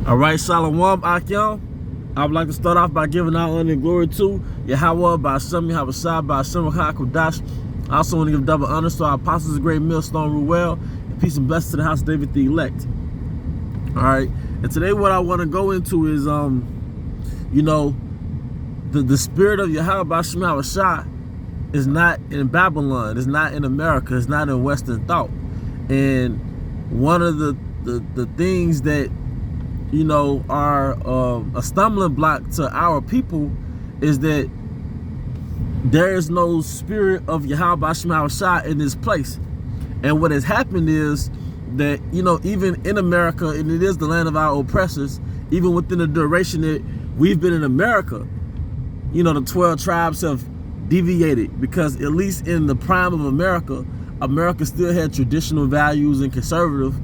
All right, Shalom, Akyam. I would like to start off by giving all honor and glory to Yahweh, Ba'ashem, Yahawashi, Ba'ashem, HaKodash. I also want to give double honor to our apostles, the great millstone, Ruel, and peace and blessings to the house of David the elect. All right, and today what I want to go into is, the spirit of Yahweh, Ba'ashem, Yahawashi is not in Babylon, it's not in America, it's not in Western thought. And one of the things that are a stumbling block to our people is that there is no spirit of Yahweh Ba'ashem Yahawashi in this place. And what has happened is that, even in America, and it is the land of our oppressors, even within the duration that we've been in America, the 12 tribes have deviated, because at least in the prime of America, America still had traditional values and conservative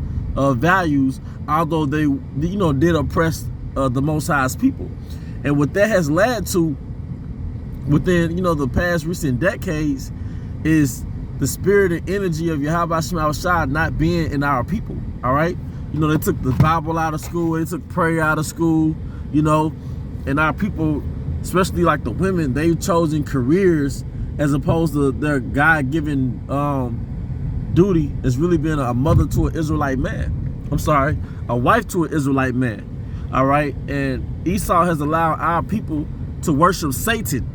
values, although they did oppress the Most High's people. And what that has led to within the past recent decades is the spirit and energy of Yahweh Ba'ashem Yahawashi not being in our people. All right, they took the Bible out of school, they took prayer out of school, and our people, especially like the women, they've chosen careers as opposed to their God-given duty as really being a mother to an Israelite man. I'm sorry, a wife to an Israelite man. All right, and Esau has allowed our people to worship Satan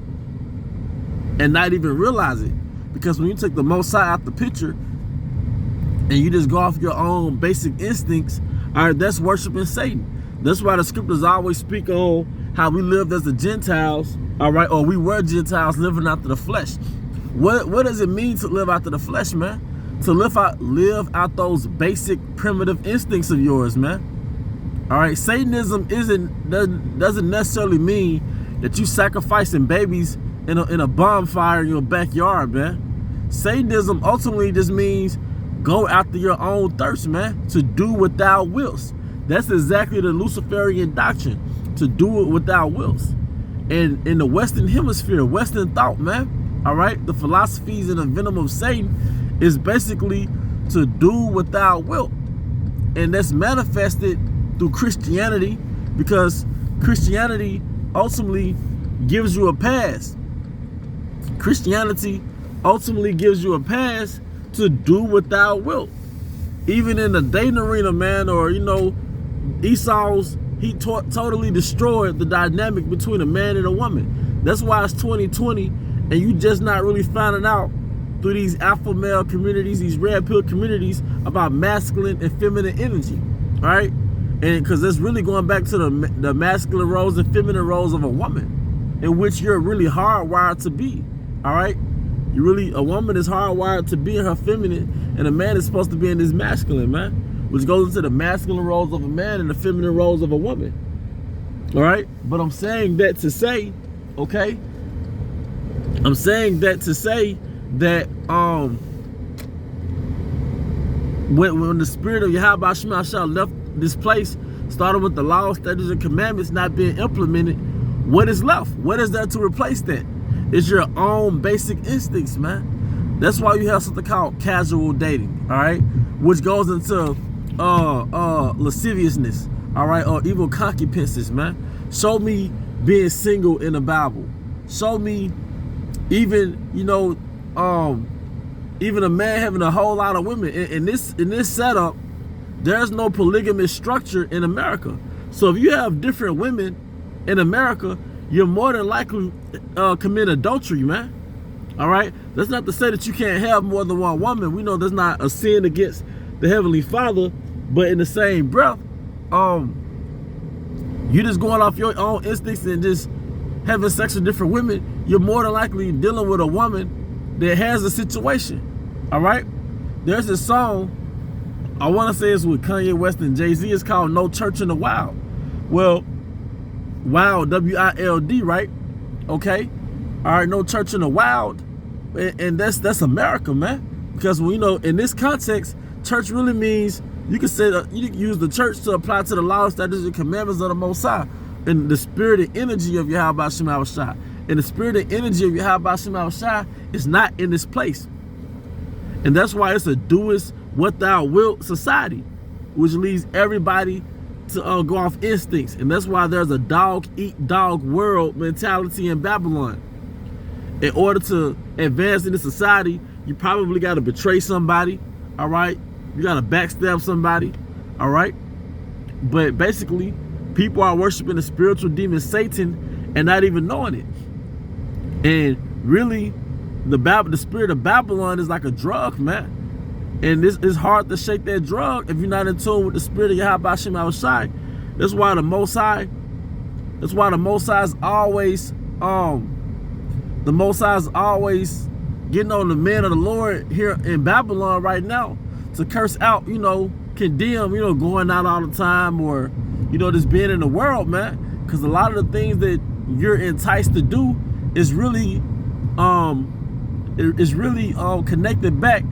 and not even realize it, because when you take the Most High out the picture and you just go off your own basic instincts, all right, that's worshiping Satan. That's why the scriptures always speak on how we lived as the Gentiles, all right, or we were Gentiles living after the flesh. What does it mean to live after the flesh, man? To live out those basic primitive instincts of yours, man. All right, Satanism doesn't necessarily mean that you sacrificing babies in a bonfire in your backyard, man. Satanism ultimately just means go after your own thirst, man, to do what thou wilt. That's exactly the Luciferian doctrine, to do it without wills. And in the Western hemisphere, Western thought, man, all right, the philosophies and the venom of Satan is basically to do without will. And that's manifested through Christianity, because Christianity ultimately gives you a pass. Christianity ultimately gives you a pass to do without will. Even in the dating arena, man, or Esau's, he totally destroyed the dynamic between a man and a woman. That's why it's 2020 and you just not really finding out through these alpha male communities, these red pill communities, about masculine and feminine energy, all right? And because it's really going back to the masculine roles and feminine roles of a woman, in which you're really hardwired to be, all right? A woman is hardwired to be in her feminine, and a man is supposed to be in his masculine, man, which goes into the masculine roles of a man and the feminine roles of a woman, all right? But I'm saying that to say, okay? I'm saying that to say that when the spirit of Yahweh Ba'ashem Yahawashi left this place, started with the laws, statutes, and commandments not being implemented, what is left? What is there to replace that? It's your own basic instincts, man. That's why you have something called casual dating, all right, which goes into lasciviousness, all right, or evil concupiscence, man. Show me being single in the Bible. Show me even even a man having a whole lot of women. In this setup, there's no polygamous structure in America. So if you have different women in America, you're more than likely commit adultery, man. All right? That's not to say that you can't have more than one woman. We know that's not a sin against the Heavenly Father, but in the same breath, you just going off your own instincts and just having sex with different women, you're more than likely dealing with a woman that has a situation, all right? There's this song, I want to say it's with Kanye West and Jay-Z, it's called No Church in the Wild. Well, wild, W-I-L-D, right? Okay, all right, no church in the wild, and that's America, man. Because in this context, church really means, you can say you can use the church to apply to the laws, statutes, and commandments of the Most High, and the spirit and energy of Yahweh Ba'ashem Yahawashi. And the spirit and energy of Yahweh Ba'ashem Yahawashi is not in this place. And that's why it's a doest what thou wilt society, which leads everybody to go off instincts. And that's why there's a dog eat dog world mentality in Babylon. In order to advance in the society, you probably got to betray somebody, all right? You got to backstab somebody, all right? But basically, people are worshiping the spiritual demon Satan and not even knowing it. And really, the spirit of Babylon is like a drug, man. And it's hard to shake that drug if you're not in tune with the spirit of Yahweh Hashem Yahushai. That's why the Most High is always the Most High is always getting on the men of the Lord here in Babylon right now to curse out, condemn, going out all the time, or, just being in the world, man. Because a lot of the things that you're enticed to do is really connected back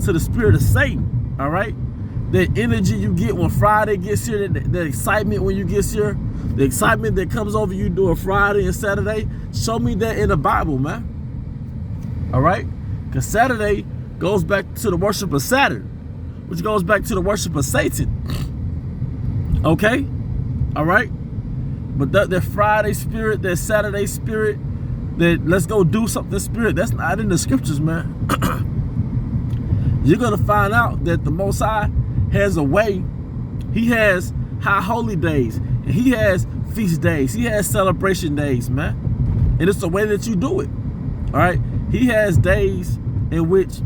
to the spirit of Satan, all right? That energy you get when Friday gets here, that excitement when you get here, the excitement that comes over you doing Friday and Saturday, show me that in the Bible, man. All right? Because Saturday goes back to the worship of Saturn, which goes back to the worship of Satan. Okay? All right? But that Friday spirit, that Saturday spirit, that let's go do something spirit, that's not in the scriptures, man. You're going to find out that the Most High has a way. He has high holy days, and he has feast days. He has celebration days, man. And it's the way that you do it. All right? He has days in which,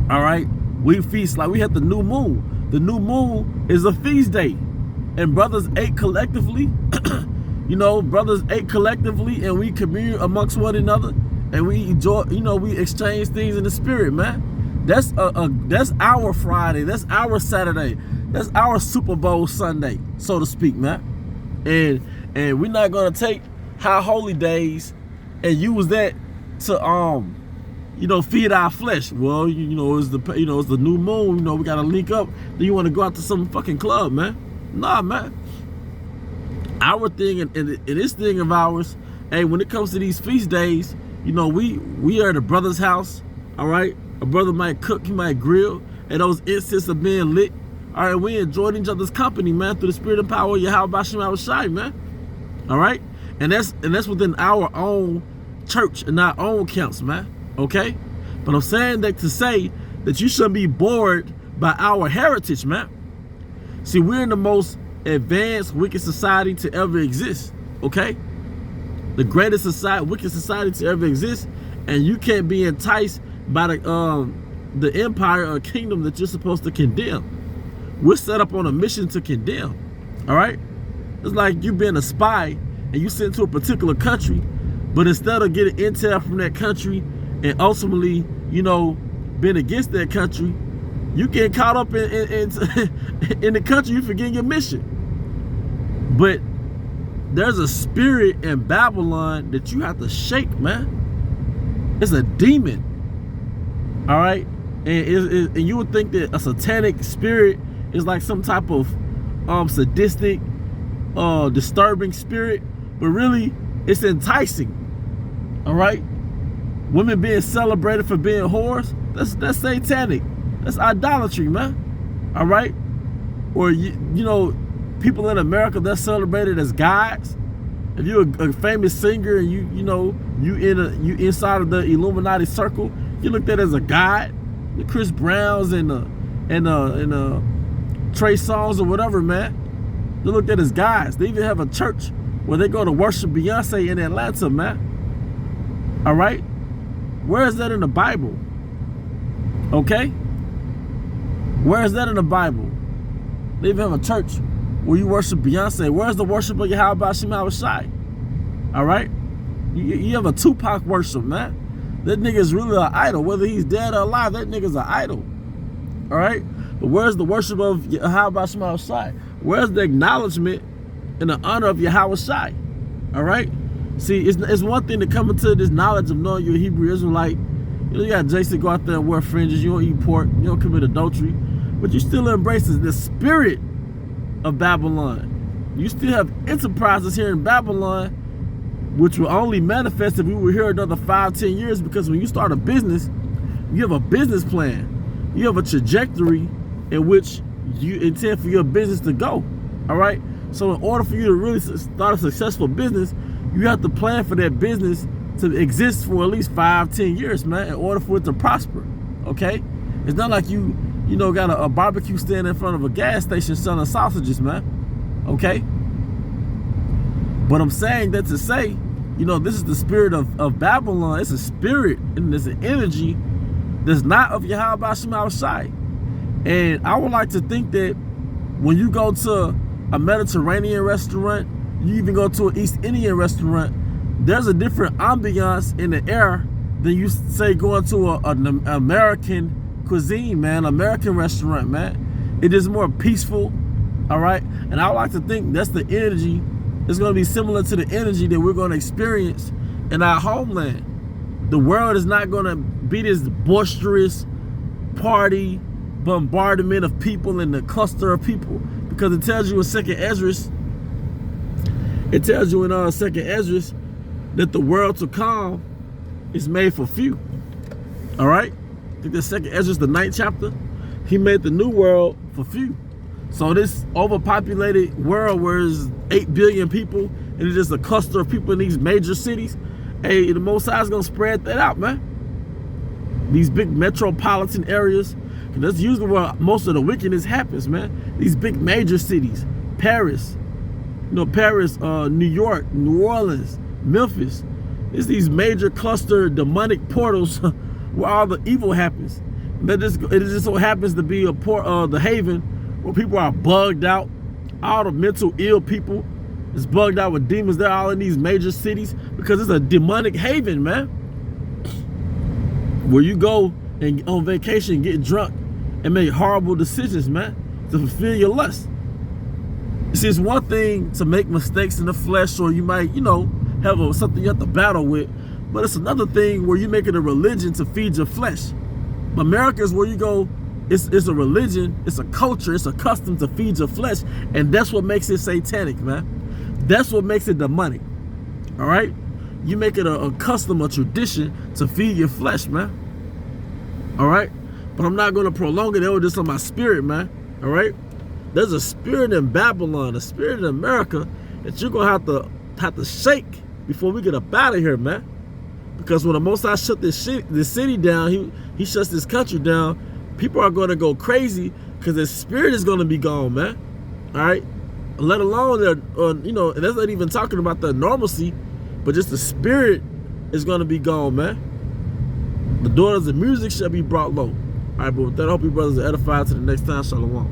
all right, we feast. Like we have the new moon. The new moon is a feast day. And brothers ate collectively. Brothers ate collectively, and we commune amongst one another, and we enjoy, we exchange things in the spirit, man. That's our Friday. That's our Saturday. That's our Super Bowl Sunday, so to speak, man. And we're not gonna take high holy days and use that to feed our flesh. Well, it's the new moon. We gotta link up. Then you want to go out to some fucking club, man? Nah, man. Our thing and this thing of ours, hey, when it comes to these feast days, we are at a brother's house, all right? A brother might cook, he might grill, and those incense are being lit. All right, we enjoyed each other's company, man, through the spirit and power of Yahweh Hashem Yahushai, man. All right? And that's within our own church and our own camps, man. Okay? But I'm saying that to say that you shouldn't be bored by our heritage, man. See, we're in the most advanced wicked society to ever exist, okay? The greatest wicked society to ever exist, and you can't be enticed by the empire or kingdom that you're supposed to condemn. We're set up on a mission to condemn, all right? It's like you being a spy and you sent to a particular country, but instead of getting intel from that country and ultimately, being against that country, you get caught up in the country, you forget your mission. But there's a spirit in Babylon that you have to shake, man. It's a demon. All right? And you would think that a satanic spirit is like some type of sadistic, disturbing spirit, but really it's enticing. All right? Women being celebrated for being whores, that's satanic. That's idolatry, man. All right? Or people in America, they're celebrated as gods. If you're a famous singer and you inside of the Illuminati circle, you looked at as a god. The Chris Browns and Trey Songz or whatever, man. They looked at as guys. They even have a church where they go to worship Beyonce in Atlanta, man. All right? Where is that in the Bible? Okay? Where is that in the Bible? They even have a church where you worship Beyonce. Where's the worship of Yahweh Hashem Yahushai? All right? You have a Tupac worship, man. That nigga's really an idol. Whether he's dead or alive, that nigga's an idol. All right? But where's the worship of Yahweh Hashem Yahushai? Where's the acknowledgement and the honor of Yahushai? All right? See, it's one thing to come into this knowledge of knowing you're a Hebrew Israelite. You got Jason go out there and wear fringes. You don't eat pork. You don't commit adultery. But you still embrace the spirit of Babylon. You still have enterprises here in Babylon, which will only manifest if we were here another 5-10 years, because when you start a business, you have a business plan. You have a trajectory in which you intend for your business to go. All right. So in order for you to really start a successful business, you have to plan for that business to exist for at least 5-10 years, man, in order for it to prosper. Okay. It's not like you got a barbecue stand in front of a gas station selling sausages, man. Okay. But I'm saying that to say, this is the spirit of Babylon. It's a spirit and it's an energy that's not of Yahweh Shema Shai. And I would like to think that when you go to a Mediterranean restaurant, you even go to an East Indian restaurant, there's a different ambiance in the air than you say going to an American cuisine, man, American restaurant, man. It is more peaceful, all right? And I would like to think that's the energy. It's going to be similar to the energy that we're going to experience in our homeland. The world is not going to be this boisterous party bombardment of people and the cluster of people, because it tells you in 2nd Esdras, it tells you in 2nd Esdras that the world to come is made for few. All right? I think that's 2nd Esdras, the 9th chapter. He made the new world for few. So this overpopulated world where there's 8 billion people and it's just a cluster of people in these major cities, hey, the Most High is going to spread that out, man. These big metropolitan areas, that's usually where most of the wickedness happens, man. These big major cities, Paris, Paris, New York, New Orleans, Memphis. It's these major cluster demonic portals where all the evil happens. It just so happens to be the haven where people are bugged out. All the mental ill people is bugged out with demons. They're all in these major cities because it's a demonic haven, man. Where you go and on vacation, get drunk, and make horrible decisions, man, to fulfill your lust. See, it's one thing to make mistakes in the flesh, or you might, have something you have to battle with, but it's another thing where you make it a religion to feed your flesh. America is where you go, it's a religion, it's a culture, it's a custom to feed your flesh, and that's what makes it satanic, man. That's what makes it demonic, all right? You make it a custom, a tradition to feed your flesh, man, all right? But I'm not going to prolong it. It was just on my spirit, man. All right? There's a spirit in Babylon, a spirit in America that you're going to have to shake before we get up out of here, man. Because when the Most High shut this city down, he shuts this country down, people are going to go crazy because the spirit is going to be gone, man. All right? Let alone, and that's not even talking about the normalcy, but just the spirit is going to be gone, man. The daughters of music shall be brought low. All right, but with that, I hope you brothers are edified. To the next time, shalom.